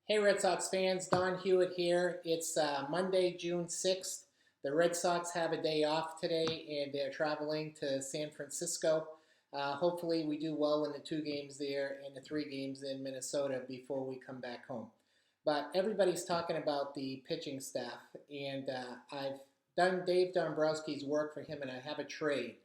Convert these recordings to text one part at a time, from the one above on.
Hey Red Sox fans, Don Hewitt here. It's Monday, June 6th. The Red Sox have a day off today and they're traveling to San Francisco. Hopefully we do well in the two games there and the three games in Minnesota before we come back home. But everybody's talking about the pitching staff, and I've done Dave Dombrowski's work for him, and I have a trade.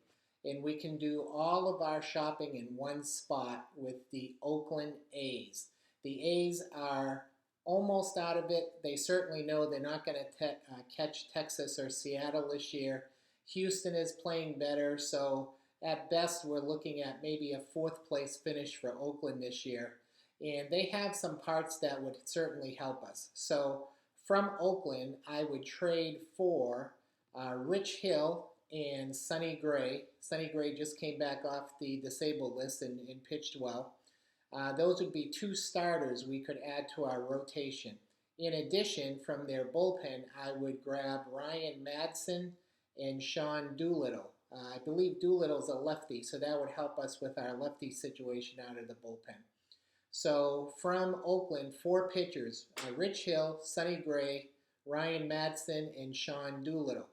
And we can do all of our shopping in one spot with the Oakland A's. The A's are almost out of it. They certainly know they're not going to catch Texas or Seattle this year. Houston is playing better, so at best we're looking at maybe a fourth place finish for Oakland this year. And they have some parts that would certainly help us. So from Oakland, I would trade for Rich Hill and Sonny Gray. Sonny Gray just came back off the disabled list and pitched well. Those would be two starters we could add to our rotation. In addition, from their bullpen, I would grab Ryan Madson and Sean Doolittle. I believe Doolittle's a lefty, so that would help us with our lefty situation out of the bullpen. So from Oakland, four pitchers, Rich Hill, Sonny Gray, Ryan Madson, and Sean Doolittle.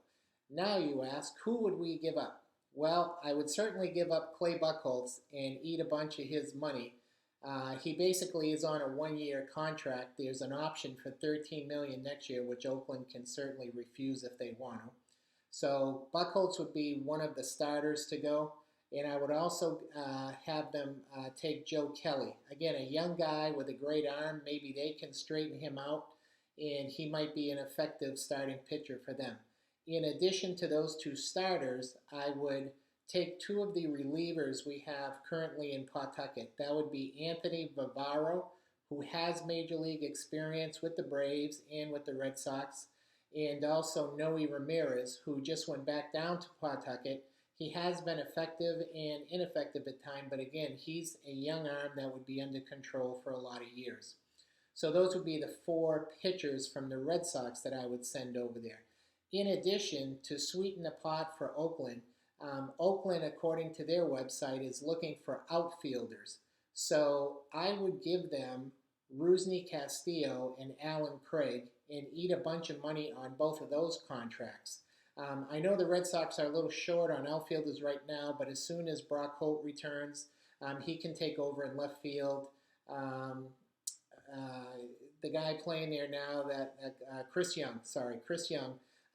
Now you ask, who would we give up? Well, I would certainly give up Clay Buchholz and eat a bunch of his money. He basically is on a one-year contract. There's an option for $13 million next year, which Oakland can certainly refuse if they want to. So Buchholz would be one of the starters to go. And I would also have them take Joe Kelly. Again, a young guy with a great arm. Maybe they can straighten him out, and he might be an effective starting pitcher for them. In addition to those two starters, I would take two of the relievers we have currently in Pawtucket. That would be Anthony Vivaro, who has major league experience with the Braves and with the Red Sox, and also Noe Ramirez, who just went back down to Pawtucket. He has been effective and ineffective at times, but again, he's a young arm that would be under control for a lot of years. So those would be the four pitchers from the Red Sox that I would send over there. In addition, to sweeten the pot for Oakland, Oakland, according to their website, is looking for outfielders. So I would give them Rusney Castillo and Alan Craig and eat a bunch of money on both of those contracts. I know the Red Sox are a little short on outfielders right now, but as soon as Brock Holt returns, he can take over in left field. The guy playing there now, Chris Young,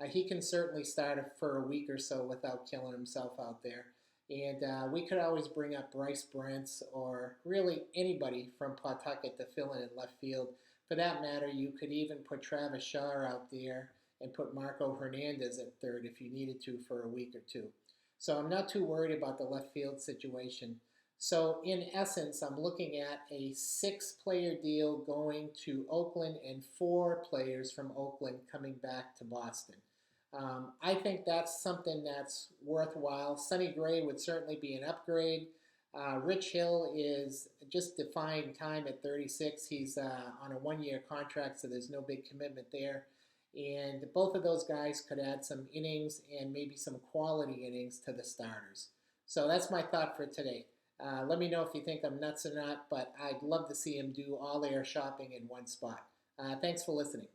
he can certainly start for a week or so without killing himself out there. And we could always bring up Bryce Brents or really anybody from Pawtucket to fill in left field. For that matter, you could even put Travis Shaw out there and put Marco Hernandez at third if you needed to for a week or two. So I'm not too worried about the left field situation. So in essence, I'm looking at a 6-player deal going to Oakland and 4 players from Oakland coming back to Boston. I think that's something that's worthwhile. Sonny Gray would certainly be an upgrade. Rich Hill is just defying time at 36. He's on a one-year contract, so there's no big commitment there. And both of those guys could add some innings and maybe some quality innings to the starters. So that's my thought for today. Let me know if you think I'm nuts or not, but I'd love to see them do all their shopping in one spot. Thanks for listening.